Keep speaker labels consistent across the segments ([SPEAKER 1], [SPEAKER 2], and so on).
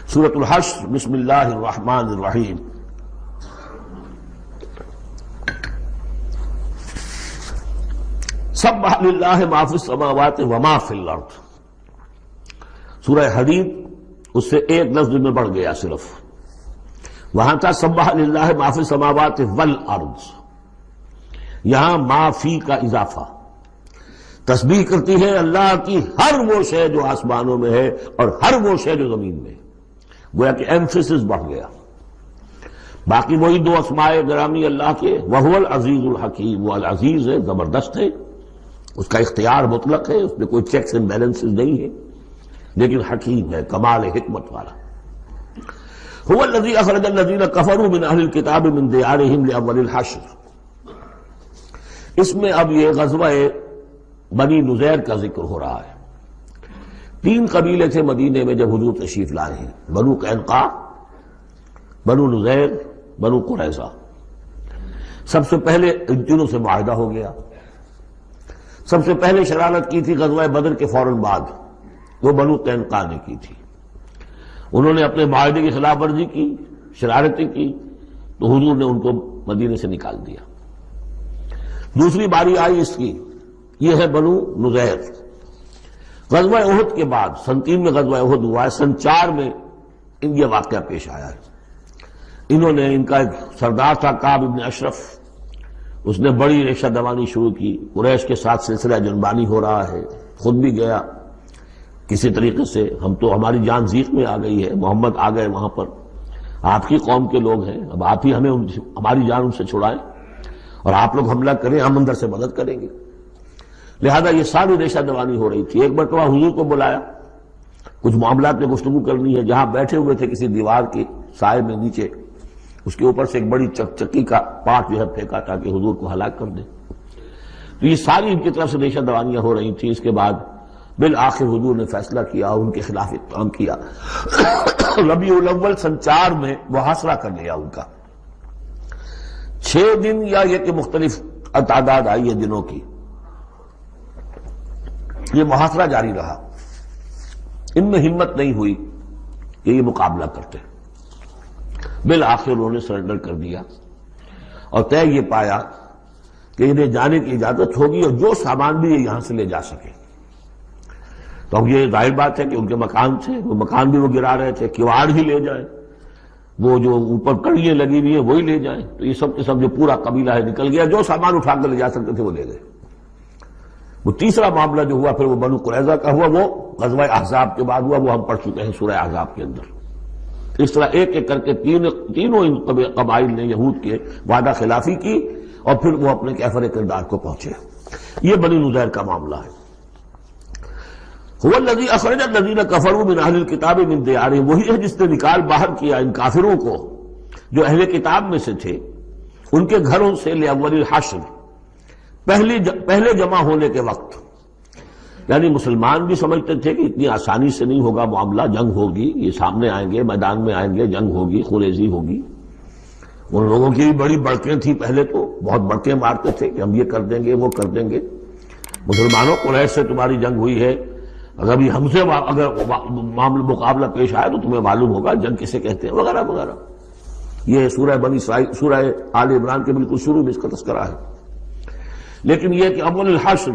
[SPEAKER 1] سورۃ الحشر بسم اللہ الرحمن الرحیم۔ سبح للہ ما فی السماوات وما فی الارض۔ سورہ حدید اس سے ایک لفظ میں بڑھ گیا صرف، وہاں تھا سبح للہ ما فی السماوات والارض، یہاں ما فی کا اضافہ، تسبیح کرتی ہے اللہ کی ہر وہ شے جو آسمانوں میں ہے اور ہر وہ شے جو زمین میں ہے، گویا کہ ایمفیسس بڑھ گیا۔ باقی وہی دو اسماء گرامی اللہ کے، وہو العزیز الحکیم، وہ العزیز ہے، زبردست ہے، اس کا اختیار مطلق ہے، اس میں کوئی چیکس اینڈ بیلنسز نہیں ہے، لیکن حکیم ہے، کمال حکمت والا۔ هو الذی اخرج الذین کفروا من اہل الکتاب من دیارہم لاول الحشر۔ اس میں اب یہ غزوہ بنی نذیر کا ذکر ہو رہا ہے۔ تین قبیلے تھے مدینے میں جب حضور تشریف لائے ہیں، بنو قینقاع، بنو نذیر، بنو قریظہ۔ سب سے پہلے ان تینوں سے معاہدہ ہو گیا۔ سب سے پہلے شرارت کی تھی غزوہ بدر کے فوراً بعد، وہ بنو قینقاع نے کی تھی۔ انہوں نے اپنے معاہدے کی خلاف ورزی کی، شرارتیں کی، تو حضور نے ان کو مدینے سے نکال دیا۔ دوسری باری آئی اس کی، یہ ہے بنو نذیر۔ غزوہ احد کے بعد سن 3 میں غزوہ احد ہوا ہے، سن 4 میں ان یہ واقعہ پیش آیا ہے۔ انہوں نے، ان کا ایک سردار تھا کعب ابن اشرف، اس نے بڑی ریشہ دوانی شروع کی، قریش کے ساتھ سلسلہ جنبانی ہو رہا ہے، خود بھی گیا کسی طریقے سے، ہم تو ہماری جان زیق میں آ گئی ہے، محمد آ گئے وہاں پر، آپ کی قوم کے لوگ ہیں، اب آپ ہی ہمیں ہماری جان ان سے چھڑائیں اور آپ لوگ حملہ کریں، ہم اندر سے مدد کریں گے۔ لہذا یہ ساری ریشہ دوانی ہو رہی تھی۔ ایک مرتبہ حضور کو بلایا، کچھ معاملات میں گفتگو کرنی ہے، جہاں بیٹھے ہوئے تھے کسی دیوار کے سائے میں نیچے، اس کے اوپر سے ایک بڑی چکی کا پارٹ جو ہے پھینکا تاکہ حضور کو ہلاک کر دے۔ تو یہ ساری ان کی طرف سے ریشہ دوانیاں ہو رہی تھیں۔ اس کے بعد بالآخر حضور نے فیصلہ کیا، ان کے خلاف اقدام کیا۔ ربیع الاول سن 4 میں محاصرہ کر لیا ان کا، 6 دن یا یہ کہ مختلف تعداد آئی ہے دنوں کی، یہ محاصرہ جاری رہا۔ ان میں ہمت نہیں ہوئی کہ یہ مقابلہ کرتے، بالآخر انہوں نے سرنڈر کر دیا اور طے یہ پایا کہ انہیں جانے کی اجازت ہوگی اور جو سامان بھی یہ یہاں سے لے جا سکے۔ تو اب یہ ظاہر بات ہے کہ ان کے مکان تھے، وہ مکان بھی وہ گرا رہے تھے، کیواڑ ہی لے جائیں، وہ جو اوپر کڑیاں لگی ہوئی ہیں وہی لے جائیں۔ تو یہ سب کے سب جو پورا قبیلہ ہے نکل گیا، جو سامان اٹھا کر لے جا سکتے تھے وہ لے گئے۔ وہ تیسرا معاملہ جو ہوا پھر وہ بنو قریظہ کا ہوا، وہ غزوہ احزاب کے بعد ہوا، وہ ہم پڑھ چکے ہیں سورہ احزاب کے اندر۔ اس طرح ایک ایک کر کے تینوں ان قبائل نے یہود کے وعدہ خلافی کی اور پھر وہ اپنے کیفر کردار کو پہنچے۔ یہ بنی نذیر کا معاملہ ہے۔ هو الذی اخرج الذین کفروا من اہل الکتاب من دیارہم، وہی ہے جس نے نکال باہر کیا ان کافروں کو جو اہل کتاب میں سے تھے، ان کے گھروں سے لاول الحشر، پہلے جمع ہونے کے وقت۔ یعنی مسلمان بھی سمجھتے تھے کہ اتنی آسانی سے نہیں ہوگا معاملہ، جنگ ہوگی، یہ سامنے آئیں گے، میدان میں آئیں گے، جنگ ہوگی، خونریزی ہوگی۔ ان لوگوں کی بھی بڑی بڑکیں تھیں، پہلے تو بہت بڑکیں مارتے تھے کہ ہم یہ کر دیں گے، وہ کر دیں گے۔ مسلمانوں قریش سے تمہاری جنگ ہوئی ہے، اگر بھی ہم سے اگر معاملہ مقابلہ پیش آئے تو تمہیں معلوم ہوگا جنگ کسے کہتے ہیں، وغیرہ وغیرہ۔ یہ سورہ بنی اسرائیل، سورہ آل عمران کے بالکل شروع میں اس کا تذکرہ ہے۔ لیکن یہ کہ اول الحشر،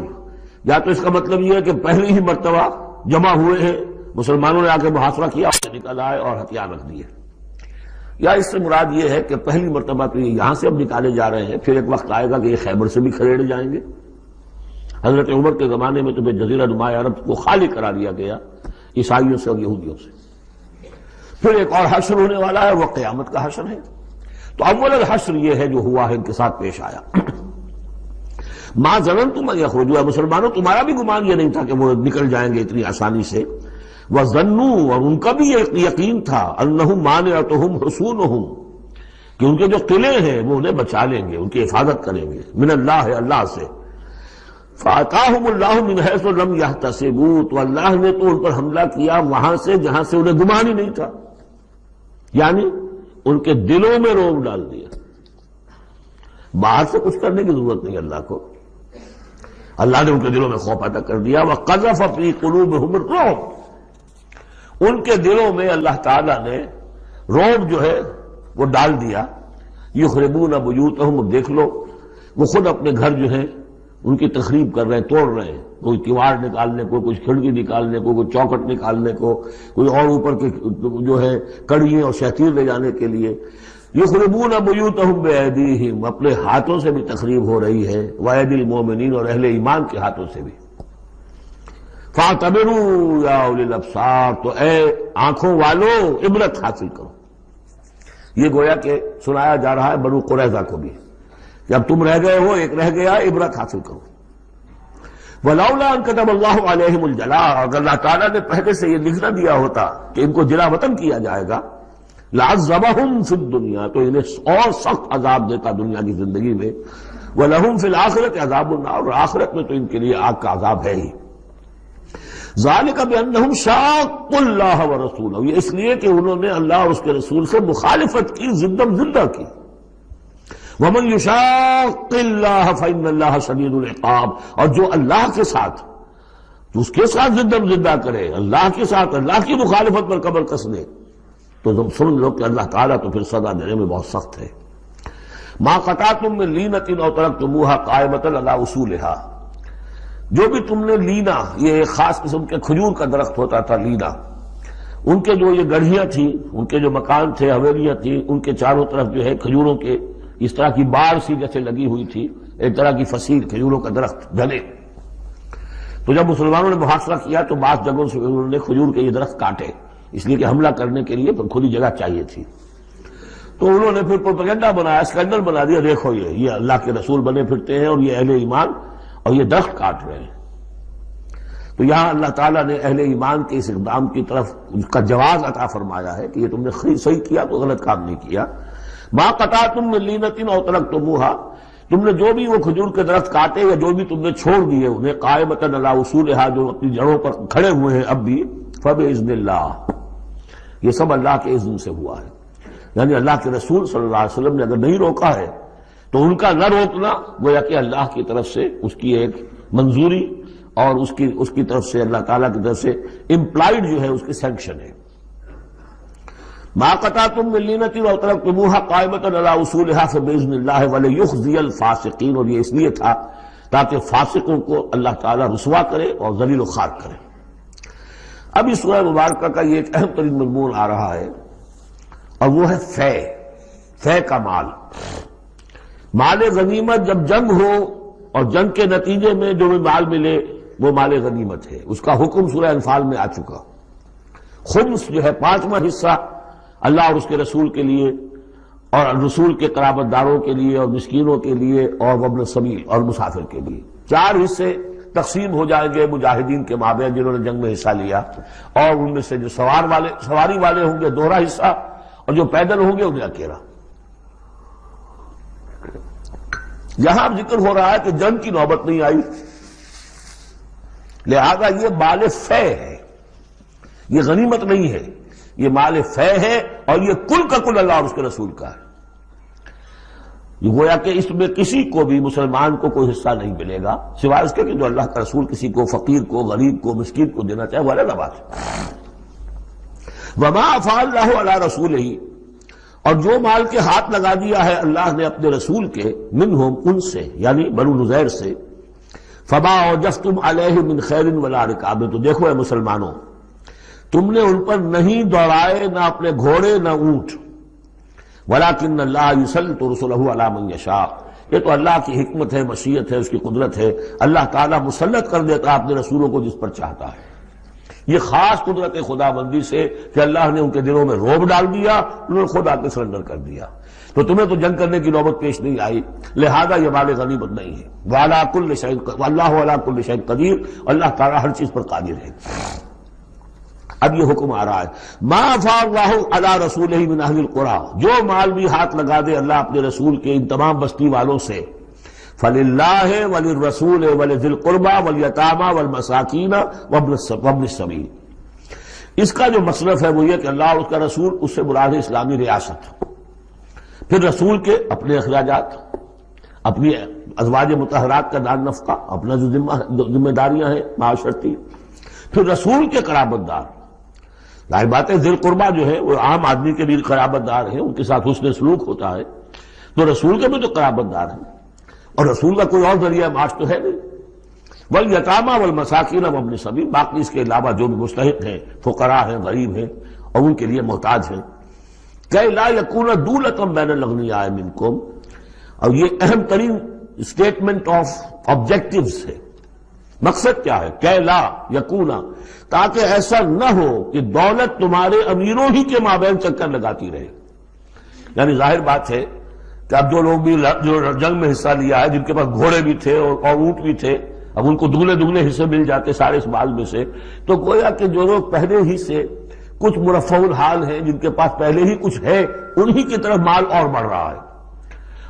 [SPEAKER 1] یا تو اس کا مطلب یہ ہے کہ پہلی ہی مرتبہ جمع ہوئے ہیں، مسلمانوں نے آ کے محاصرہ کیا، نکل آئے اور ہتھیار رکھ دیے، یا اس سے مراد یہ ہے کہ پہلی مرتبہ تو یہ یہاں سے اب نکالے جا رہے ہیں، پھر ایک وقت آئے گا کہ یہ خیبر سے بھی کھڑے جائیں گے۔ حضرت عمر کے زمانے میں تو جزیرہ نما عرب کو خالی کرا دیا گیا عیسائیوں سے اور یہودیوں سے۔ پھر ایک اور حشر ہونے والا ہے، وہ قیامت کا حشر ہے۔ تو اول الحشر یہ ہے جو ہوا ہے، ان کے ساتھ پیش آیا۔ ما ظننتم ان یخرجوا، مسلمانوں تمہارا بھی گمان یہ نہیں تھا کہ وہ نکل جائیں گے اتنی آسانی سے۔ وظنوا، اور ان کا بھی یہ یقین تھا، انہم مانعتہم حصونہم، کہ ان کے جو قلعے ہیں وہ انہیں بچا لیں گے، ان کی حفاظت کریں گے، من اللہ، اللہ سے۔ فَأَتَاهُمُ اللَّهُ مِنْ حَيْثُ لَمْ يَحْتَسِبُوا، تو اللہ نے تو ان پر حملہ کیا وہاں سے جہاں سے انہیں گمان ہی نہیں تھا، یعنی ان کے دلوں میں روب ڈال دیا۔ باہر سے کچھ کرنے کی ضرورت نہیں اللہ کو، اللہ نے ان کے دلوں میں خوف پیدا کر دیا۔ وَقَذَفَ فِي قُلُوبِهِمُ الرُّعْبَ، ان کے دلوں میں اللہ تعالیٰ نے رعب جو ہے وہ ڈال دیا. یخربون بیوتہم، اب دیکھ لو وہ خود اپنے گھر جو ہیں ان کی تخریب کر رہے ہیں، توڑ رہے ہیں، کوئی کیواڑ نکالنے کو، کچھ کھڑکی نکالنے کو، کوئی چوکٹ نکالنے کو، کوئی اور اوپر کے جو ہے کڑیے اور شہتیر لے جانے کے لیے. یخربون بیوتہم بایدیہم، اپنے ہاتھوں سے بھی تخریب ہو رہی ہے، وایدی المومنین، اور اہل ایمان کے ہاتھوں سے بھی. فاعتبروا یا اولی الابصار، تو اے آنکھوں والو عبرت حاصل کرو. یہ گویا کہ سنایا جا رہا ہے بنو قریظہ کو بھی کہ اب تم رہ گئے ہو، ایک رہ گیا، عبرت حاصل کرو. وَلَوْلَا أَن كَتَبَ اللَّهُ عَلَيْهِمُ الْجَلَاءَ، اگر اللہ تعالیٰ نے پہلے سے یہ لکھ نہ دیا ہوتا کہ ان کو جلا وطن کیا جائے گا، لَعَذَّبَهُمْ فِي الدُّنْيَا، تو انہیں اور سخت عذاب دیتا دنیا کی زندگی میں. وَلَهُمْ فِي الْآخِرَةِ عَذَابُ النَّارِ، اور آخرت میں تو ان کے لیے آگ کا عذاب ہے ہی. ذَلِكَ بِأَنَّهُمْ شَاقُّوا اللَّهَ وَرَسُولَهُ، یہ اس لیے کہ انہوں نے اللہ اور اس کے رسول سے مخالفت کی، ضدم زدہ کی. وَمَن يُشَاقِّ اللَّهَ فَإِنَّ اللَّهَ شَدِيدُ الْعِقَابِ، اور جو اللہ کے ساتھ، تو اس کے ساتھ ضدم زدہ کرے، اللہ کے ساتھ اللہ کی مخالفت پر کمر کس لے، تو تم سن لو کہ اللہ تعالیٰ تو پھر سزا دینے میں بہت سخت ہے. مَا قَطَعْتُم مِّن لِینَةٍ أَوْ تَرَكْتُمُوهَا قَائِمَةً عَلَىٰ أُصُولِهَا، جو بھی تم نے لینا، یہ ایک خاص قسم کے کھجور کا درخت ہوتا تھا لینا، ان کے جو یہ گڑھیاں تھیں، ان کے جو مکان تھے، حویلیاں تھیں، ان کے چاروں طرف جو ہے کھجوروں کے اس طرح کی باڑ سی جیسے لگی ہوئی تھی، ایک طرح کی فصیل کھجوروں کا درخت گھنے. تو جب مسلمانوں نے محاصرہ کیا تو بعض جگہوں سے انہوں نے کھجور کے یہ درخت کاٹے، اس لیے کہ حملہ کرنے کے لیے کھلی جگہ چاہیے تھی. تو انہوں نے پھر پروپیگنڈا بنایا، اسکینڈل بنا دیا، دیکھو یہ اللہ کے رسول بنے پھرتے ہیں اور یہ اہل ایمان اور یہ درخت کاٹ رہے ہیں. تو یہاں اللہ تعالیٰ نے اہل ایمان کے اس اقدام کی طرف اس کا جواز عطا فرمایا ہے کہ یہ تم نے صحیح کیا، تو غلط کام نہیں کیا. مَا قَطَعْتُم مِّن لِینَةٍ أَوْ تَرَكْتُمُوهَا، تم نے جو بھی وہ کھجور کے درخت کاٹے یا جو بھی تم نے چھوڑ دیے انہیں، قائمۃ علی اصولها، جو اپنی جڑوں پر کھڑے ہوئے ہیں اب بھی، فبإذن اللہ، یہ سب اللہ کے اذن سے ہوا ہے. یعنی اللہ کے رسول صلی اللہ علیہ وسلم نے اگر نہیں روکا ہے تو ان کا نہ روکنا گویا کہ اللہ کی طرف سے اس کی ایک منظوری اور اس کی طرف سے اللہ تعالیٰ کی طرف سے امپلائڈ جو ہے اس کی سینکشن ہے. مَا قَطَعْتُم مِّن لِینَةٍ أَوْ تَرَكْتُمُوهَا قَائِمَةً عَلَىٰ أُصُولِهَا فَبِإِذْنِ اللَّهِ وَلِيُخْزِيَ الْفَاسِقِينَ، اور یہ اس لیے تھا تاکہ فاسقوں کو اللہ تعالیٰ رسوا کرے اور ذلیل و خوار کرے. اب اس سورہ مبارکہ کا یہ ایک اہم ترین مضمون آ رہا ہے اور وہ ہے فے کا مال. مال غنیمت جب جنگ ہو اور جنگ کے نتیجے میں جو بھی مال ملے وہ مال غنیمت ہے، اس کا حکم سورہ انفال میں آ چکا. خمس جو ہے 5واں حصہ اللہ اور اس کے رسول کے لیے اور رسول کے قرابت داروں کے لیے اور مسکینوں کے لیے اور وابن السبیل اور مسافر کے لیے. 4 حصے تقسیم ہو جائیں گے مجاہدین کے مابین جنہوں نے جنگ میں حصہ لیا، اور ان میں سے جو سواری والے ہوں گے دوہرا حصہ، اور جو پیدل ہوں گے انہیں اکیلا. یہاں ذکر ہو رہا ہے کہ جنگ کی نوبت نہیں آئی، لہذا یہ مال فے ہے، یہ غنیمت نہیں ہے، یہ مال فے ہے، اور یہ کل کا کل اللہ اور اس کے رسول کا ہے. یہ گویا کہ اس میں کسی کو بھی مسلمان کو کوئی حصہ نہیں ملے گا سوائے اس کے کہ جو اللہ کا رسول کسی کو فقیر کو، غریب کو، مسکین کو دینا چاہے، وہ الگ بات ہے. وما افاء اللہ علی رسولہ، اور جو مال کے ہاتھ لگا دیا ہے اللہ نے اپنے رسول کے، منہم، ان سے، یعنی بنو نذیر سے، فما اوجفتم علیہ من خیر ولا رکاب، تو دیکھو اے مسلمانوں، تم نے ان پر نہیں دوڑائے نہ اپنے گھوڑے نہ اونٹ. ولکن اللہ یسلط رسلہ علی من یشاء، یہ تو اللہ کی حکمت ہے، مشیت ہے، اس کی قدرت ہے. اللہ تعالیٰ مسلط کر دیتا ہے اپنے رسولوں کو جس پر چاہتا ہے. یہ خاص قدرت خدا بندی سے کہ اللہ نے ان کے دلوں میں رعب ڈال دیا، انہوں نے خود آ کے سرنڈر کر دیا. تو تمہیں تو جنگ کرنے کی نوبت پیش نہیں آئی، لہذا یہ مال غنیمت نہیں ہے. وعلیٰ کل شیء، واللہ علیٰ کل شیء قدیر، اللہ تعالیٰ ہر چیز پر قادر ہے. اب یہ حکم آ رہا ہے، ما افاء اللہ علی رسولہ من اہل القریٰ، جو مال بھی ہاتھ لگا دے اللہ اپنے رسول کے ان تمام بستی والوں سے، فللہ وللرسول ولذی القربى والیتامى والمساکین وابن السبیل. اس کا جو مصرف ہے وہ یہ کہ اللہ اور اس کا رسول، اس سے مراد ہے اسلامی ریاست، پھر رسول کے اپنے اخراجات، اپنی ازواج مطہرات کا دار نفقہ، اپنا جو ذمہ داریاں ہیں معاشرتی، پھر رسول کے قرابت دار، ظاہر بات ہے ذی القربہ جو ہے وہ عام آدمی کے بھی قرابت دار ہیں، ان کے ساتھ حسن سلوک ہوتا ہے، تو رسول کے بھی تو قرابت دار ہیں، اور رسول کا کوئی اور ذریعہ معاش تو ہے نہیں۔ والیتامی والمساکین وابن السبیل، باقی اس کے علاوہ جو بھی مستحق ہیں، فقراء ہیں، غریب ہیں اور ان کے لیے محتاج ہیں۔ کہ لا یکون دولۃ بین الاغنیاء منکم، اور یہ اہم ترین اسٹیٹمنٹ آف آبجیکٹیوز ہے۔ مقصد کیا ہے؟ کہ لا یکون، تاکہ ایسا نہ ہو کہ دولت تمہارے امیروں ہی کے مابین چکر لگاتی رہے۔ یعنی ظاہر بات ہے کہ اب جو لوگ بھی جو جنگ میں حصہ لیا ہے، جن کے پاس گھوڑے بھی تھے اور اونٹ بھی تھے، اب ان کو دگنے حصے مل جاتے سارے اس مال میں سے، تو گویا کہ جو لوگ پہلے ہی سے کچھ مرفع الحال ہیں، جن کے پاس پہلے ہی کچھ ہے، انہی کی طرف مال اور بڑھ رہا ہے،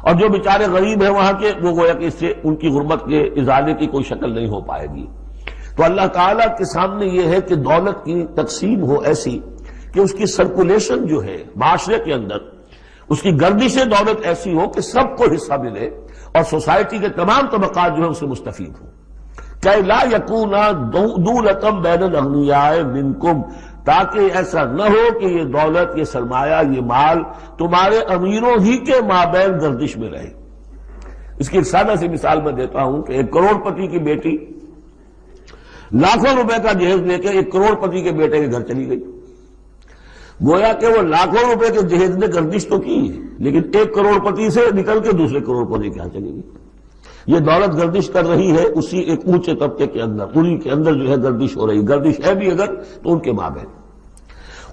[SPEAKER 1] اور جو بیچارے غریب ہیں وہاں کے، وہ گویا کہ اس سے ان کی غربت کے ازالے کی کوئی شکل نہیں ہو پائے گی۔ تو اللہ تعالیٰ کے سامنے یہ ہے کہ دولت کی تقسیم ہو ایسی کہ اس کی سرکولیشن جو ہے معاشرے کے اندر، اس کی گردش دولت ایسی ہو کہ سب کو حصہ ملے اور سوسائٹی کے تمام طبقات جو ہیں اس سے مستفید ہوں۔ کہ لا یکون دولۃ بین الاغنیاء منکم، تاکہ ایسا نہ ہو کہ یہ دولت، یہ سرمایہ، یہ مال تمہارے امیروں ہی کے مابین گردش میں رہے۔ اس کی ایک سادہ سی مثال میں دیتا ہوں کہ ایک کروڑ پتی کی بیٹی لاکھوں روپے کا جہیز لے کے ایک کروڑ پتی کے بیٹے کے گھر چلی گئی۔ گویا کہ وہ لاکھوں روپے کے جہیز نے گردش تو کی، لیکن ایک کروڑ پتی سے نکل کے دوسرے کروڑ پتی کے یہاں چلی گئی۔ یہ دولت گردش کر رہی ہے اسی ایک اونچے طبقے کے اندر، انہی کے اندر جو ہے گردش ہو رہی، گردش ہے بھی اگر تو ان کے مابین۔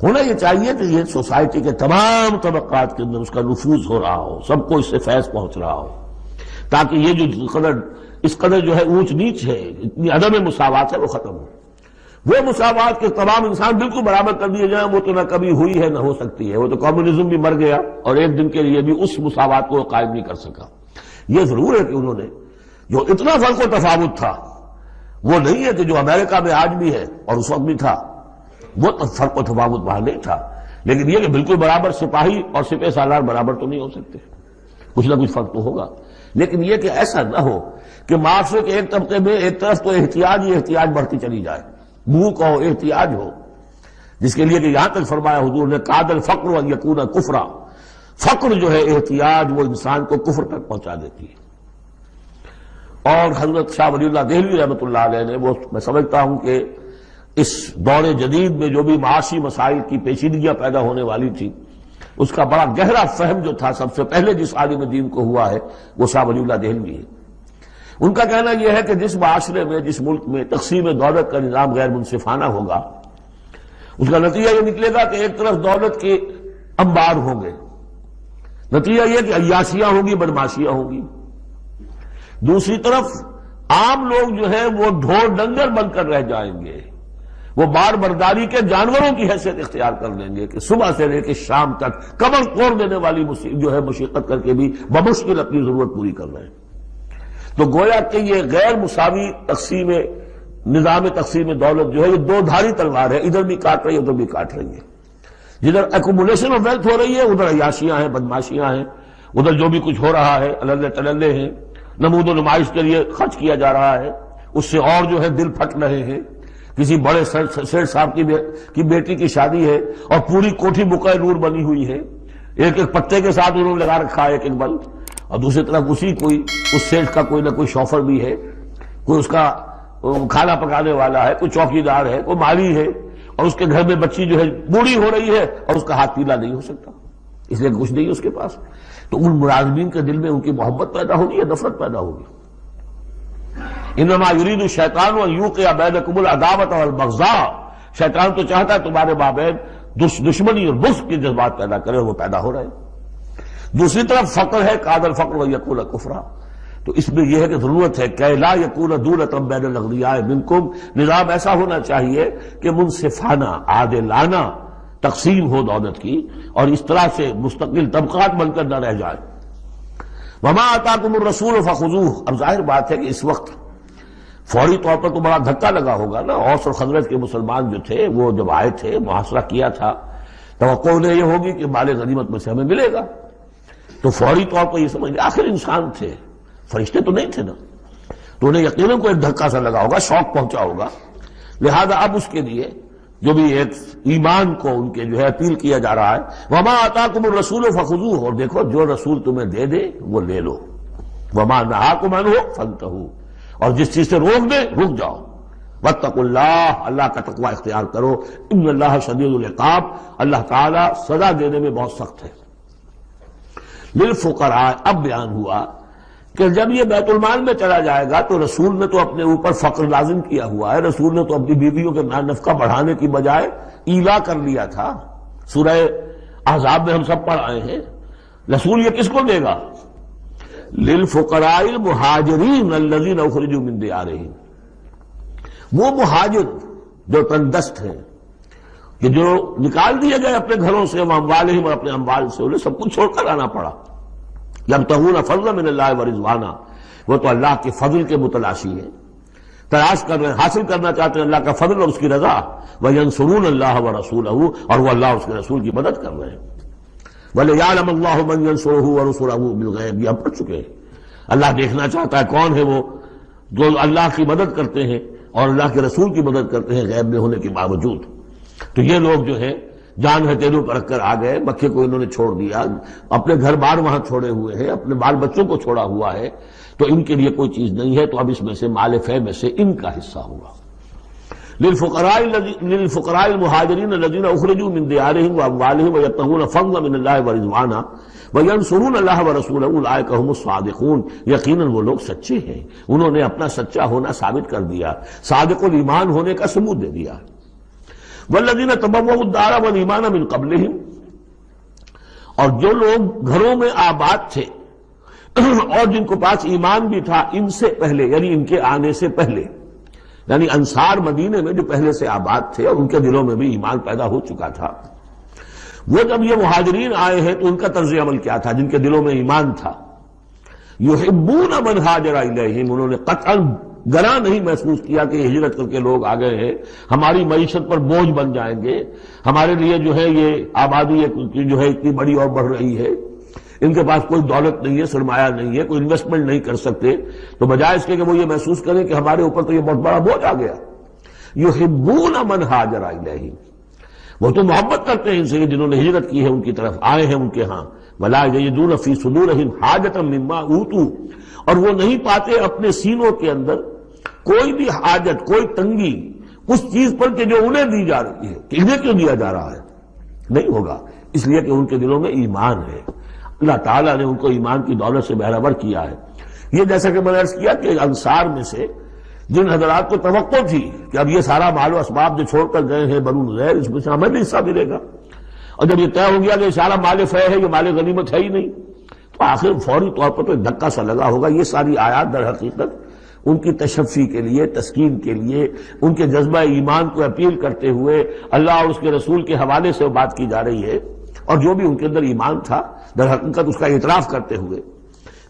[SPEAKER 1] ہونا یہ چاہیے کہ یہ سوسائٹی کے تمام طبقات کے اندر اس کا نفوذ ہو رہا ہو، سب کو اس سے فیض پہنچ رہا ہو، تاکہ یہ جو اس قدر جو ہے اونچ نیچ ہے، اتنی عدم مساوات ہے، وہ ختم ہو۔ وہ مساوات کے تمام انسان بالکل برابر کر دیے جائیں، وہ تو نہ کبھی ہوئی ہے نہ ہو سکتی ہے، وہ تو کمیونزم بھی مر گیا اور ایک دن کے لیے بھی اس مساوات کو قائم نہیں کر سکا۔ یہ ضرور ہے کہ انہوں نے جو اتنا فرق و تفاوت تھا، وہ نہیں ہے کہ جو امریکہ میں آج بھی ہے اور اس وقت بھی تھا، وہ فرق و تفاوت وہاں نہیں تھا، لیکن یہ کہ بالکل برابر سپاہی اور سپہ سالار برابر تو نہیں ہو سکتے، کچھ نہ کچھ فرق تو ہوگا۔ لیکن یہ کہ ایسا نہ ہو کہ معاشرے کے ایک طبقے میں ایک طرف تو احتیاج ہی احتیاج بڑھتی چلی جائے، بھوک ہو، احتیاج ہو، جس کے لیے کہ یہاں تک فرمایا حضور نے کاد الفقر ان یکون کفرا، فقر جو ہے، احتیاج، وہ انسان کو کفر تک پہنچا دیتی ہے۔ اور حضرت شاہ ولی اللہ دہلوی رحمۃ اللہ علیہ نے، وہ میں سمجھتا ہوں کہ اس دور جدید میں جو بھی معاشی مسائل کی پیچیدگیاں پیدا ہونے والی تھی، اس کا بڑا گہرا فہم جو تھا سب سے پہلے جس عالم دین کو ہوا ہے وہ شاہ ولی اللہ دہلوی ہے۔ ان کا کہنا یہ ہے کہ جس معاشرے میں، جس ملک میں تقسیم دولت کا نظام غیر منصفانہ ہوگا، اس کا نتیجہ یہ نکلے گا کہ ایک طرف دولت کے انبار ہوں گے، نتیجہ یہ کہ عیاشیاں ہوں گی، بدماشیاں ہوں گی، دوسری طرف عام لوگ جو ہے وہ ڈھور ڈنگر بن کر رہ جائیں گے، وہ بار برداری کے جانوروں کی حیثیت اختیار کر لیں گے کہ صبح سے لے کے شام تک کمر توڑ دینے والی جو ہے مشقت کر کے بھی بمشکل اپنی ضرورت پوری کر رہے ہیں۔ تو گویا کہ یہ غیر مساوی نظام تقسیم دولت جو ہے، یہ دو دھاری تلوار ہے، ادھر بھی کاٹ رہی ہے ادھر بھی کاٹ رہی ہے۔ جدھر ایکومولیشن آف ویلتھ ہو رہی ہے ادھر عیاشیاں ہیں، بدماشیاں ہیں، ادھر جو بھی کچھ ہو رہا ہے اللہ تللے ہیں، نمود و نمائش کے لیے خرچ کیا جا رہا ہے، اس سے اور جو ہے دل پھٹ رہے ہیں۔ کسی بڑے سیٹ صاحب کی بیٹی کی شادی ہے اور پوری کوٹھی بقع نور بنی ہوئی ہے، ایک ایک پتے کے ساتھ انہوں نے لگا رکھا ہے ایک ایک بلب، اور دوسری طرف اس سیٹ کا کوئی نہ کوئی شوفر بھی ہے، کوئی اس کا کھانا پکانے والا ہے، کوئی چوکی دار ہے، کوئی مالی ہے، اور اس کے گھر میں بچی جو ہے بوڑھی ہو رہی ہے اور اس کا ہاتھ پیلا نہیں ہو سکتا، اس لیے کچھ نہیں ہے اس کے پاس۔ تو ان ملازمین کے دل میں ان کی محبت پیدا ہوگی یا نفرت پیدا ہوگی؟ انما یرید الشیطان ان یوقع بینکم العداوۃ والبغضاء، شیطان تو چاہتا ہے تمہارے مابین دشمنی اور بغض کے جذبات پیدا کرے، اور وہ پیدا ہو رہے ہیں۔ دوسری طرف فقر ہے، کاد الفقر ویکون کفرا، تو اس میں یہ ہے کہ ضرورت ہے کہ لا یکون دولۃ بین الاغنیاء منکم، نظام ایسا ہونا چاہیے کہ منصفانہ، عادلانہ تقسیم ہو دولت کی، اور اس طرح سے مستقل طبقات بن کر نہ رہ جائے۔ وما آتاکم الرسول فخذوہ، اب ظاہر بات ہے کہ اس وقت فوری طور پر تو بڑا دھکا لگا ہوگا نا، اوس اور خزرج کے مسلمان جو تھے وہ جب آئے تھے، محاصرہ کیا تھا، توقع انہیں یہ ہوگی کہ مال غنیمت میں سے ہمیں ملے گا، تو فوری طور پر یہ سمجھ لیں آخر انسان تھے، فرشتے تو نہیں تھے نا، تو انہیں یقیناً کوئی دھکا سا لگا ہوگا، شوق پہنچا ہوگا، لہذا اب اس کے لیے جو بھی ایک ایمان کو ان کے جو ہے اپیل کیا جا رہا ہے. وما آتاکم الرسول فخذوہ، اور دیکھو جو رسول تمہیں دے دے وہ لے لو. وما نہاکم عنہ فانتہوا، اور جس چیز سے روک دے رک جاؤ. واتقوا اللہ، اللہ کا تقوی اختیار کرو. ان اللہ شدید العقاب، اللہ تعالیٰ سزا دینے میں بہت سخت ہے. للفقراء، اب بیان ہوا کہ جب یہ بیت المال میں چلا جائے گا تو رسول نے تو اپنے اوپر فقر لازم کیا ہوا ہے. رسول نے تو اپنی بیویوں کے نفقہ بڑھانے کی بجائے ایلا کر لیا تھا. سورہ احزاب میں ہم سب پڑھ آئے ہیں. رسول یہ کس کو دے گا؟ للفقراء المہاجرین الذین اخرجوا من دیارہم، وہ مہاجر جو تندست ہیں کہ جو نکال دیے گئے اپنے گھروں سے، اموالہم، اور اپنے اموال سے، انہیں سب کچھ چھوڑ کر آنا پڑا. یبتغون فضلا من اللہ ورضوانا، وہ تو اللہ کے فضل کے متلاشی ہیں، تلاش کر رہے ہیں، حاصل کرنا چاہتے ہیں اللہ کا فضل اور اس کی رضا. وینصرون اللہ ورسولہ، اور وہ اللہ اور اس کے رسول کی مدد کر رہے ہیں. وَلِيَعْلَمَ اللَّهُ مَن يَنصُرُهُ وَرُسُلَهُ بِالْغَیب، یہ ہم پڑھ چکے ہیں. اللہ دیکھنا چاہتا ہے کون ہے وہ جو اللہ کی مدد کرتے ہیں اور اللہ کے رسول کی مدد کرتے ہیں غیب میں ہونے کے باوجود. تو یہ لوگ جو ہے جان ہتھیلیوں پر رکھ کر آ گئے. مکے کو انہوں نے چھوڑ دیا، اپنے گھر بار وہاں چھوڑے ہوئے ہیں، اپنے بال بچوں کو چھوڑا ہوا ہے، تو ان کے لیے کوئی چیز نہیں ہے. تو اب اس میں سے مال فے میں سے ان کا حصہ ہوگا. للفقراء المہاجرین الذین اخرجوا من دیارہم واموالہم ویبتغون فضلا من اللہ ورضوانا وینصرون اللہ ورسولہ اولئک هم الصادقون، یقیناً وہ لوگ سچے ہیں، انہوں نے اپنا سچا ہونا ثابت کر دیا، صادق الایمان ہونے کا ثبوت دے دیا. والذین تبوؤا الدار والایمان من قبلہم، اور جو لوگ گھروں میں آباد تھے اور جن کو پاس ایمان بھی تھا ان سے پہلے، یعنی ان کے آنے سے پہلے، یعنی انصار مدینے میں جو پہلے سے آباد تھے اور ان کے دلوں میں بھی ایمان پیدا ہو چکا تھا، وہ جب یہ مہاجرین آئے ہیں تو ان کا طرز عمل کیا تھا؟ جن کے دلوں میں ایمان تھا، یحبون من ہاجر الیہم، انہوں نے قطعاً گراں نہیں محسوس کیا کہ یہ ہجرت کر کے لوگ آ گئے ہیں، ہماری معیشت پر بوجھ بن جائیں گے، ہمارے لیے جو ہے یہ آبادی جو ہے اتنی بڑی اور بڑھ رہی ہے، ان کے پاس کوئی دولت نہیں ہے، سرمایہ نہیں ہے، کوئی انویسٹمنٹ نہیں کر سکتے، تو بجائے اس کے کہ وہ یہ محسوس کریں کہ ہمارے اوپر تو یہ بہت بڑا بوجھ آ گیا. یحبون من ہاجر الیہم، وہ تو محبت کرتے ہیں ان سے جنہوں نے ہجرت کی ہے، ان کی طرف آئے ہیں ان کے ہاں. ولا یجدون فی صدورہم حاجۃ مما اوتوا، اور وہ نہیں پاتے اپنے سینوں کے اندر کوئی بھی حاجت، کوئی تنگی اس چیز پر کہ جو انہیں دی جا رہی ہے، کہ انہیں کیوں دیا جا رہا ہے، نہیں ہوگا، اس لیے کہ ان کے دلوں میں ایمان ہے. اللہ تعالیٰ نے ان کو ایمان کی دولت سے بہرہور کیا ہے. یہ جیسا کہ میں نے عرض کیا کہ انصار میں سے جن حضرات کو توقع تھی کہ اب یہ سارا مال و اسباب جو چھوڑ کر گئے ہیں بنو نذیر، اس میں سے ہمیں بھی حصہ ملے گا، اور جب یہ طے ہو گیا کہ سارا مال فے ہے، یہ مال غنیمت ہے ہی نہیں، تو آخر فوری طور پر تو ایک دھکا سا لگا ہوگا. یہ ساری آیات در حقیقت ان کی تشفی کے لیے، تسکین کے لیے، ان کے جذبہ ایمان کو اپیل کرتے ہوئے اللہ اور اس کے رسول کے حوالے سے بات کی جا رہی ہے، اور جو بھی ان کے اندر ایمان تھا در حقیقت اس کا اعتراف کرتے ہوئے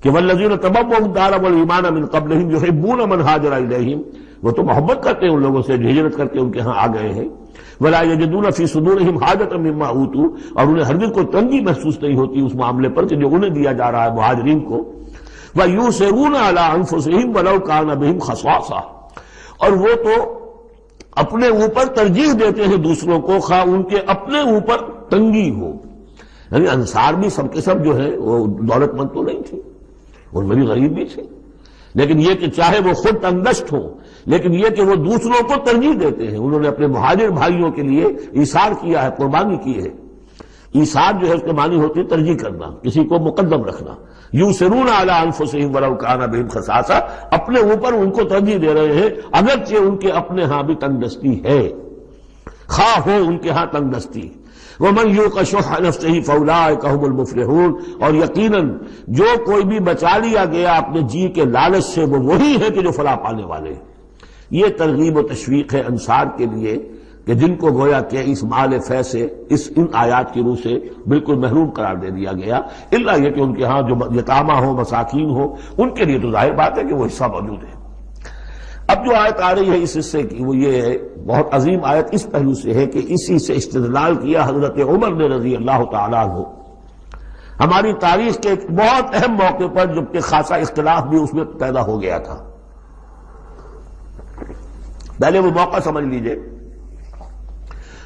[SPEAKER 1] کہ والذین تبوؤا الدار والایمان من قبلہم یحبون من ہاجر الیہم، وہ تو محبت کرتے ہیں ان لوگوں سے جو ہجرت کر کے ان کے ہاں آ گئے ہیں. ولا یجدون فی صدورہم حاجۃ مما اوتوا، اور انہیں ہرگز کوئی تنگی محسوس نہیں ہوتی اس معاملے پر کہ جو انہیں دیا جا رہا ہے مہاجرین کو. وَيُؤْثِرُونَ عَلَىٰ أَنفُسِهِمْ وَلَوْ كَانَ بِهِمْ خَصَاصَةٌ، اور وہ تو اپنے اوپر ترجیح دیتے ہیں دوسروں کو خواہ ان کے اپنے اوپر تنگی ہو. یعنی انصار بھی سب کے سب جو ہے وہ دولت مند تو نہیں تھے، ان میں بھی غریب بھی تھے، لیکن یہ کہ چاہے وہ خود تنگدست ہوں، لیکن یہ کہ وہ دوسروں کو ترجیح دیتے ہیں. انہوں نے اپنے مہاجر بھائیوں کے لیے ایثار کیا ہے، قربانی کی ہے. ایثار جو ہے اس کے معنی ہوتی ہے ترجیح کرنا، کسی کو مقدم رکھنا. یؤثرون علی انفسہم ولو کان بہم خصاصہ، اپنے اوپر ان کو ترجیح دے رہے ہیں اگرچہ ان کے اپنے ہاں بھی تنگ دستی ہے، خواہ ہو ان کے ہاں تنگ دستی. ومن یوق شح نفسہ فاولئک هم المفلحون، اور یقیناً جو کوئی بھی بچا لیا گیا اپنے جی کے لالچ سے وہ وہی ہے کہ جو فلاح پانے والے. یہ ترغیب و تشویق ہے انصار کے لیے کہ جن کو گویا کہ اس مال فے سے ان آیات کی روح سے بالکل محروم قرار دے دیا گیا، الا یہ کہ ان کے ہاں جو یتامہ ہو، مساکین ہو، ان کے لیے تو ظاہر بات ہے کہ وہ حصہ موجود ہے. اب جو آیت آ رہی ہے اس حصے کی وہ یہ ہے، بہت عظیم آیت اس پہلو سے ہے کہ اسی سے استدلال کیا حضرت عمر نے رضی اللہ تعالیٰ عنہ ہماری تاریخ کے ایک بہت اہم موقع پر، جبکہ خاصا اختلاف بھی اس میں پیدا ہو گیا تھا. پہلے وہ موقع سمجھ لیجئے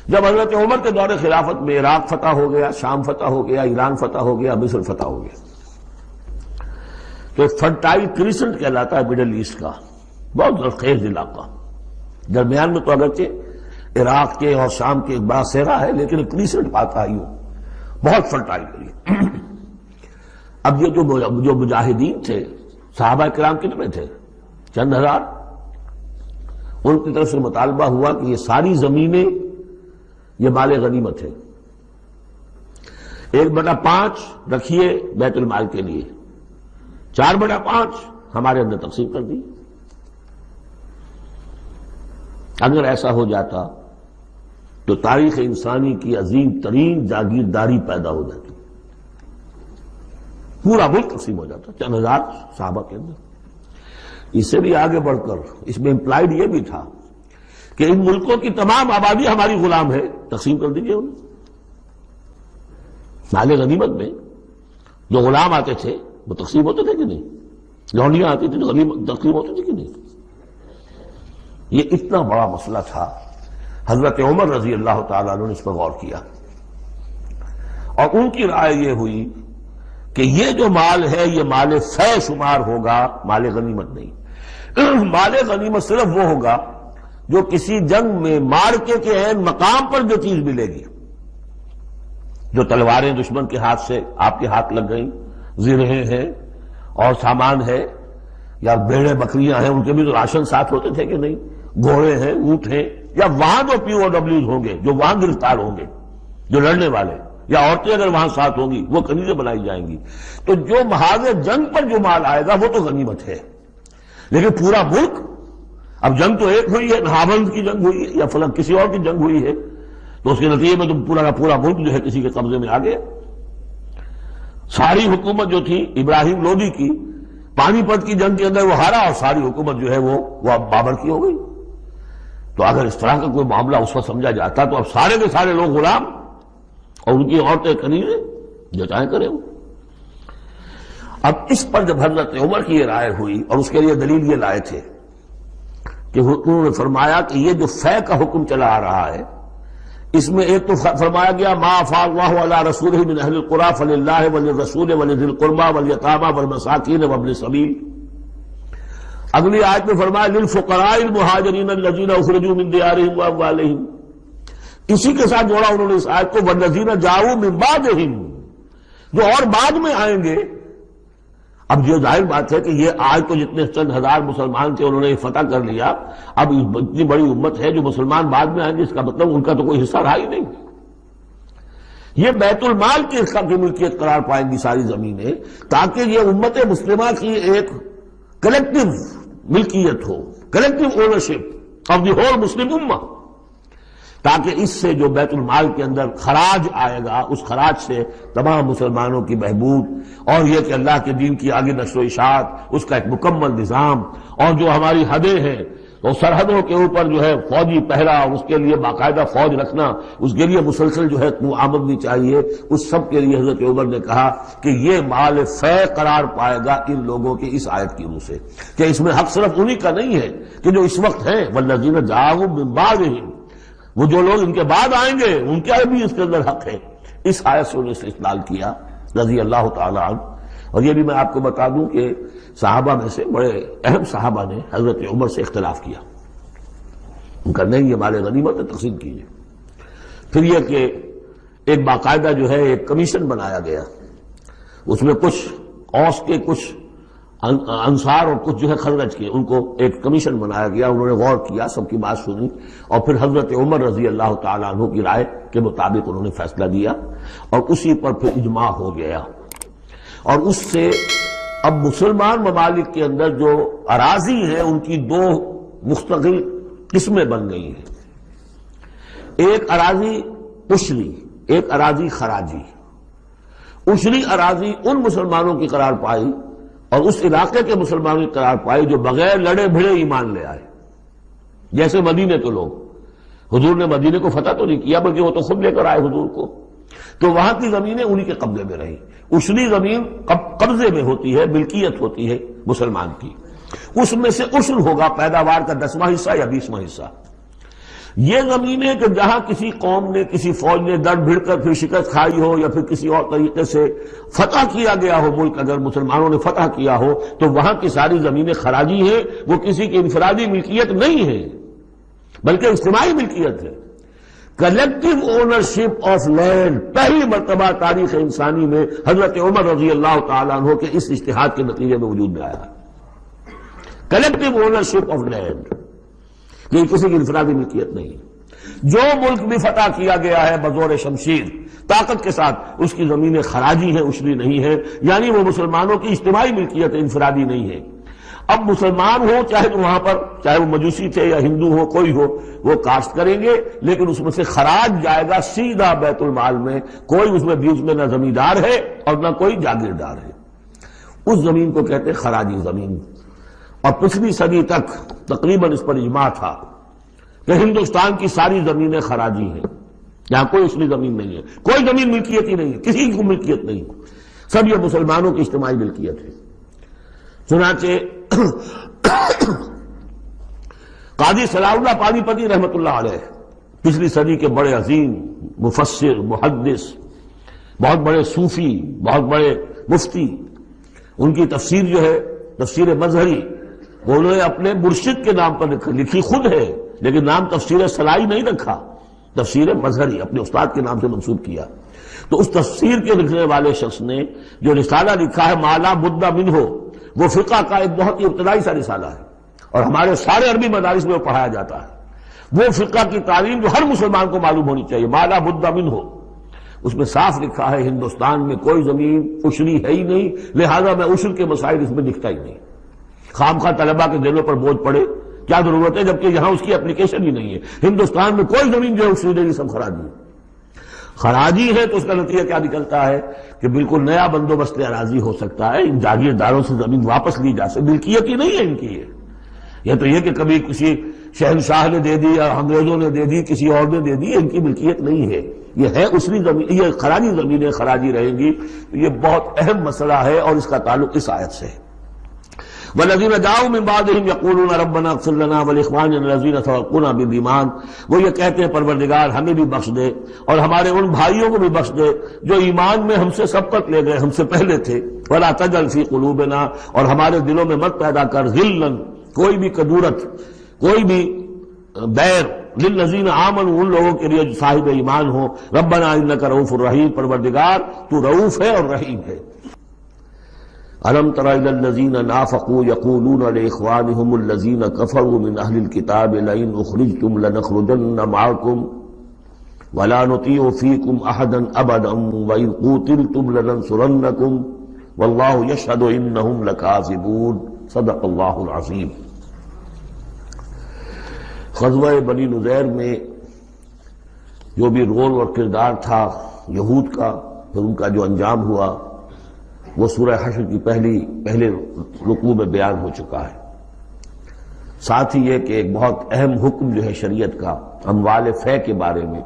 [SPEAKER 1] جب حضرت عمر کے دور خلافت میں عراق فتح ہو گیا، شام فتح ہو گیا، ایران فتح ہو گیا، مصر فتح ہو گیا، تو ایک فرٹائل کریسنٹ کہلاتا ہے مڈل ایسٹ کا، بہت زرخیز علاقہ، درمیان میں تو اگرچہ عراق کے اور شام کے ایک بڑا صحرا ہے، لیکن ایک کریسنٹ پاتا ہے، یوں بہت فرٹائل ایریا۔ اب یہ جو مجاہدین تھے، صحابہ کرام کتنے تھے؟ چند ہزار۔ ان کی طرف سے مطالبہ ہوا کہ یہ ساری زمینیں یہ مال غنیمت ہے، 1/5 رکھیے بیت المال کے لیے، 4/5 ہمارے اندر تقسیم کر دی۔ اگر ایسا ہو جاتا تو تاریخ انسانی کی عظیم ترین جاگیرداری پیدا ہو جاتی، پورا ملک تقسیم ہو جاتا چند ہزار صحابہ کے اندر۔ اس سے بھی آگے بڑھ کر اس میں امپلائڈ یہ بھی تھا کہ ان ملکوں کی تمام آبادی ہماری غلام ہے، تقسیم کر دیجیے انہیں۔ مال غنیمت میں جو غلام آتے تھے وہ تقسیم ہوتے تھے کہ نہیں؟ لونڈیاں آتی تھی تو غنیمت تقسیم ہوتی تھی کہ نہیں؟ یہ اتنا بڑا مسئلہ تھا، حضرت عمر رضی اللہ تعالیٰ عنہ نے اس پر غور کیا، اور ان کی رائے یہ ہوئی کہ یہ جو مال ہے یہ مال فے شمار ہوگا، مال غنیمت نہیں۔ مال غنیمت صرف وہ ہوگا جو کسی جنگ میں مارکے کے عین مقام پر جو چیز ملے گی، جو تلواریں دشمن کے ہاتھ سے آپ کے ہاتھ لگ گئیں، زرہیں ہیں اور سامان ہے، یا بھیڑیں بکریاں ہیں، ان کے بھی تو راشن ساتھ ہوتے تھے کہ نہیں، گھوڑے ہیں، اونٹ ہیں، یا وہاں جو POWs ہوں گے، جو وہاں گرفتار ہوں گے، جو لڑنے والے، یا عورتیں اگر وہاں ساتھ ہوں گی، وہ کنیزیں بنائی جائیں گی۔ تو جو محاذ جنگ پر جو مال آئے گا وہ تو غنیمت ہے، لیکن پورا ملک، اب جنگ تو ایک ہوئی ہے، نہاوند کی جنگ ہوئی ہے یا فلاں کسی اور کی جنگ ہوئی ہے، تو اس کے نتیجے میں تو پورا کا پورا ملک جو ہے کسی کے قبضے میں آ گیا۔ ساری حکومت جو تھی ابراہیم لودھی کی، پانی پت کی جنگ کے اندر وہ ہارا، اور ساری حکومت جو ہے وہ اب بابر کی ہو گئی۔ تو اگر اس طرح کا کوئی معاملہ اس وقت سمجھا جاتا تو اب سارے کے سارے لوگ غلام اور ان کی عورتیں کنیزیں، جو چاہیں کریں وہ۔ اب اس پر جب حضرت عمر کی یہ رائے ہوئی، اور اس کے لیے دلیل یہ لائے تھے کہ انہوں نے فرمایا کہ یہ جو فے کا حکم چلا آ رہا ہے، اس میں ایک تو فرمایا گیا ما افاء اللہ علی رسولہ من اہل القری فللہ وللرسول ولذی القربى والیتامى والمساکین وابن السبیل۔ اگلی آیت میں فرمایا للفقراء المہاجرین الذین اخرجوا من دیارہم واموالہم۔ اسی کے ساتھ جوڑا انہوں نے اس آیت کو والذین جاؤوا من بعدہم، جو اور بعد میں آئیں گے۔ اب یہ ظاہر بات ہے کہ یہ آج تو جتنے چند ہزار مسلمان تھے انہوں نے فتح کر لیا، اب اتنی بڑی امت ہے جو مسلمان بعد میں آئیں گے، اس کا مطلب ان کا تو کوئی حصہ رہا ہی نہیں۔ یہ بیت المال کی حصہ کی ملکیت قرار پائیں گی ساری زمینیں، تاکہ یہ امت مسلمہ کی ایک کلیکٹیو ملکیت ہو، collective ownership of the whole مسلم امہ، تاکہ اس سے جو بیت المال کے اندر خراج آئے گا، اس خراج سے تمام مسلمانوں کی بہبود، اور یہ کہ اللہ کے دین کی آگے نشر و اشاعت، اس کا ایک مکمل نظام، اور جو ہماری حدیں ہیں تو سرحدوں کے اوپر جو ہے فوجی پہرا، اس کے لیے باقاعدہ فوج رکھنا، اس کے لیے مسلسل جو ہے آمدنی چاہیے، اس سب کے لیے حضرت عمر نے کہا کہ یہ مال فے قرار پائے گا ان لوگوں کی اس آیت کی روح سے، کہ اس میں حق صرف انہی کا نہیں ہے کہ جو اس وقت ہیں، والذین جاؤوا من بعدہم، وہ جو لوگ ان کے بعد آئیں گے ان کا بھی اس کے اندر حق ہے۔ اس آیت سے انہوں نے استدلال کیا رضی اللہ تعالی عنہ۔ اور یہ بھی میں آپ کو بتا دوں کہ صحابہ میں سے بڑے اہم صحابہ نے حضرت عمر سے اختلاف کیا، ان کا نہیں یہ مال غنیمت تقسیم کیجیے۔ پھر یہ کہ ایک باقاعدہ جو ہے ایک کمیشن بنایا گیا، اس میں کچھ اوس کے، کچھ انصار اور کچھ جو ہے خزرج کے، ان کو ایک کمیشن بنایا گیا، انہوں نے غور کیا، سب کی بات سنی، اور پھر حضرت عمر رضی اللہ تعالیٰ عنہ کی رائے کے مطابق انہوں نے فیصلہ دیا، اور اسی پر پھر اجماع ہو گیا۔ اور اس سے اب مسلمان ممالک کے اندر جو اراضی ہیں ان کی دو مستقل قسمیں بن گئی ہیں، ایک اراضی عشری، ایک اراضی خراجی۔ عشری اراضی ان مسلمانوں کی قرار پائی اور اس علاقے کے مسلمانوں کی قرار پائی جو بغیر لڑے بھڑے ایمان لے آئے، جیسے مدینے کے لوگ۔ حضور نے مدینے کو فتح تو نہیں کیا بلکہ وہ تو خود لے کر آئے حضور کو، تو وہاں کی زمینیں انہی کے قبضے میں رہی۔ عشری زمین قبضے میں ہوتی ہے، ملکیت ہوتی ہے مسلمان کی، اس میں سے عشر ہوگا پیداوار کا 10واں حصہ یا 20واں حصہ۔ یہ زمینیں کہ جہاں کسی قوم نے کسی فوج نے ڈر بھڑ کر پھر شکست کھائی ہو یا پھر کسی اور طریقے سے فتح کیا گیا ہو ملک، اگر مسلمانوں نے فتح کیا ہو تو وہاں کی ساری زمینیں خراجی ہیں، وہ کسی کی انفرادی ملکیت نہیں ہے بلکہ اجتماعی ملکیت ہے۔ کلیکٹو اونرشپ آف لینڈ پہلی مرتبہ تاریخ انسانی میں حضرت عمر رضی اللہ تعالیٰ عنہ کے اس اجتہاد کے نتیجے میں وجود میں آیا ہے۔ کلیکٹو اونرشپ آف لینڈ، یہ کسی کی انفرادی ملکیت نہیں ہے۔ جو ملک بھی فتح کیا گیا ہے بزور شمشیر طاقت کے ساتھ، اس کی زمینیں خراجی ہیں، اشری نہیں ہے، یعنی وہ مسلمانوں کی اجتماعی ملکیت ہے، انفرادی نہیں ہے۔ اب مسلمان ہو چاہے تو وہاں پر چاہے وہ مجوسی تھے یا ہندو ہو کوئی ہو، وہ کاشت کریں گے، لیکن اس میں سے خراج جائے گا سیدھا بیت المال میں، کوئی اس میں بیچ میں نہ زمیندار ہے اور نہ کوئی جاگیردار ہے۔ اس زمین کو کہتے ہیں خراجی زمین۔ اور پچھلی صدی تک تقریباً اس پر اجماع تھا کہ ہندوستان کی ساری زمینیں خراجی ہیں، یہاں کوئی اصلی زمین نہیں ہے، کوئی زمین ملکیت ہی نہیں ہے، کسی کو ملکیت نہیں، سب یہ مسلمانوں کی اجتماعی ملکیت ہے۔ چنانچہ قاضی صلاح اللہ پانی پتی رحمت اللہ علیہ پچھلی صدی کے بڑے عظیم مفسر، محدث، بہت بڑے صوفی، بہت بڑے مفتی، ان کی تفسیر جو ہے تفسیر مظہری، وہ انہوں نے اپنے مرشد کے نام پر لکھی خود ہے، لیکن نام تفسیر صلاحی نہیں رکھا، تفسیر مظہری اپنے استاد کے نام سے منسوب کیا۔ تو اس تفسیر کے لکھنے والے شخص نے جو رسالہ لکھا ہے ما لا بد منہ، وہ فقہ کا ایک بہت ہی ابتدائی سا رسالہ ہے اور ہمارے سارے عربی مدارس میں وہ پڑھایا جاتا ہے۔ وہ فقہ کی تعلیم جو ہر مسلمان کو معلوم ہونی چاہیے، ما لا بد منہ، اس میں صاف لکھا ہے ہندوستان میں کوئی زمین عشری ہے ہی نہیں، لہذا میں عشر کے مسائل اس میں لکھتا ہی نہیں۔ خام خواہ طلبہ کے دلوں پر بوجھ پڑے، کیا ضرورت ہے، جبکہ یہاں اس کی اپلیکیشن ہی نہیں ہے۔ ہندوستان میں کوئی زمین جو ہے عشری نہیں، سب خراجی ہے۔ خراجی ہے تو اس کا نتیجہ کیا نکلتا ہے کہ بالکل نیا بندوبست اراضی ہو سکتا ہے، ان جاگیرداروں سے زمین واپس لی جا سکتی، ملکیت ہی نہیں ہے ان کی۔ یہ تو یہ کہ کبھی کسی شہنشاہ نے دے دی یا انگریزوں نے دے دی، کسی اور نے دے دی، ان کی ملکیت نہیں ہے، یہ ہے اسری زمین، یہ خراجی زمینیں خراجی رہیں گی۔ یہ بہت اہم مسئلہ ہے اور اس کا تعلق اس آیت سے ہے۔ والذین جاؤوا من بعدهم یقولون ربنا اغفر لنا ولاخواننا الذین سبقونا بالایمان، وہ یہ کہتے ہیں پروردگار ہمیں بھی بخش دے اور ہمارے ان بھائیوں کو بھی بخش دے جو ایمان میں ہم سے سبقت لے گئے، ہم سے پہلے تھے۔ ولا تجعل فی قلوبنا، اور ہمارے دلوں میں مت پیدا کر غلا، کوئی بھی کدورت، کوئی بھی بیر، للذین آمنوا، ان لوگوں کے لیے جو صاحب ایمان ہو۔ ربنا انک رؤوف الرحیم، پروردگار تو رؤوف ہے اور رحیم ہے۔ أَلَمْ تَرَ إِلَى الَّذِينَ نَافَقُوا يَقُولُونَ لِإِخْوَانِهُمُ الَّذِينَ كَفَرُوا مِنْ أَهْلِ الْكِتَابِ لَئِنْ أُخْرِجْتُمْ لَنَخْرُجَنَّ مَعَكُمْ وَلَا نُطِيعُ فِيكُمْ أَحَدًا أَبَدًا وَإِنْ قُوتِلْتُمْ لَنَنْصُرَنَّكُمْ وَاللَّهُ يَشْهَدُ إِنَّهُمْ لَكَاذِبُونَ صدق اللہ العظیم۔ غزوہ بنی نذیر میں جو بھی رول اور کردار تھا یہود کا، پھر ان کا جو انجام ہوا، وہ سورہ حشر کی پہلے رکوع میں بیان ہو چکا ہے۔ ساتھ ہی یہ کہ ایک بہت اہم حکم جو ہے شریعت کا اموال فے کے بارے میں،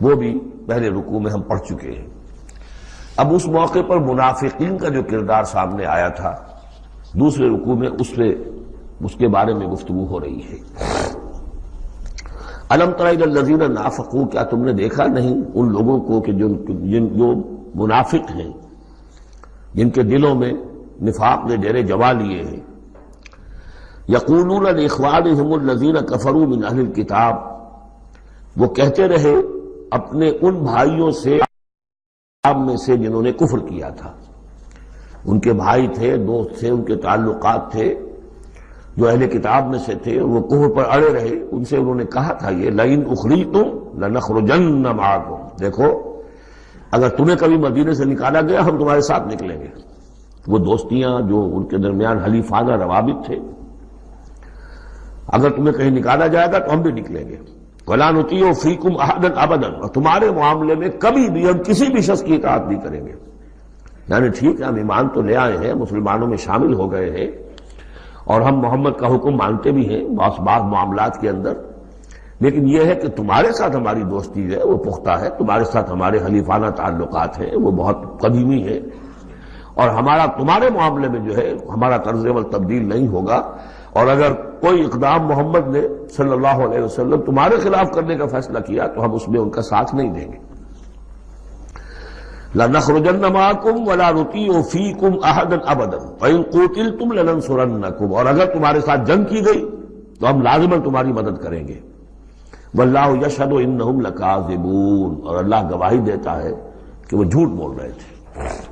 [SPEAKER 1] وہ بھی پہلے رکوع میں ہم پڑھ چکے ہیں۔ اب اس موقع پر منافقین کا جو کردار سامنے آیا تھا دوسرے رکوع میں، اس کے بارے میں گفتگو ہو رہی ہے۔ الم تر الی الذین نافقوا، کیا تم نے دیکھا نہیں ان لوگوں کو کہ جو منافق ہیں، جن کے دلوں میں نفاق نے ڈیرے جما لیے ہیں۔ یقولون لاخوانہم الذین کفروا من اہل الکتاب، وہ کہتے رہے اپنے ان بھائیوں سے میں سے جنہوں نے کفر کیا تھا، ان کے بھائی تھے، دوست تھے، ان کے تعلقات تھے جو اہل کتاب میں سے تھے، وہ کفر پر اڑے رہے، ان سے انہوں نے کہا تھا یہ لئن اخرجتم لنخرجن معکم، دیکھو اگر تمہیں کبھی مدینے سے نکالا گیا ہم تمہارے ساتھ نکلیں گے۔ وہ دوستیاں جو ان کے درمیان حلیفانہ روابط تھے، اگر تمہیں کہیں نکالا جائے گا تو ہم بھی نکلیں گے۔ وَلَا نُطِيعُ فِيكُمْ أَحَدًا أَبَدًا، اور تمہارے معاملے میں کبھی بھی ہم کسی بھی شخص کی اطاعت نہیں کریں گے۔ یعنی ٹھیک ہے ہم ایمان تو لے آئے ہیں، مسلمانوں میں شامل ہو گئے ہیں اور ہم محمد کا حکم مانتے بھی ہیں بعض معاملات کے اندر، لیکن یہ ہے کہ تمہارے ساتھ ہماری دوستی ہے وہ پختہ ہے، تمہارے ساتھ ہمارے حلیفانہ تعلقات ہیں وہ بہت قدیمی ہے، اور ہمارا تمہارے معاملے میں جو ہے ہمارا طرز عمل تبدیل نہیں ہوگا، اور اگر کوئی اقدام محمد نے صلی اللہ علیہ وسلم تمہارے خلاف کرنے کا فیصلہ کیا تو ہم اس میں ان کا ساتھ نہیں دیں گے۔ لَنَخْرُجَنَّ مَعَكُمْ وَلَا نُطِيعُ فِيكُمْ أَحَدًا أَبَدًا وَإِن قُوتِلْتُمْ لَنَنصُرَنَّكُمْ، اور اگر تمہارے ساتھ جنگ کی گئی تو ہم لازماً تمہاری مدد کریں گے۔ وَاللَّهُ يَشْهَدُ إِنَّهُمْ لَكَاذِبُونَ، اور اللہ گواہی دیتا ہے کہ وہ جھوٹ بول رہے تھے۔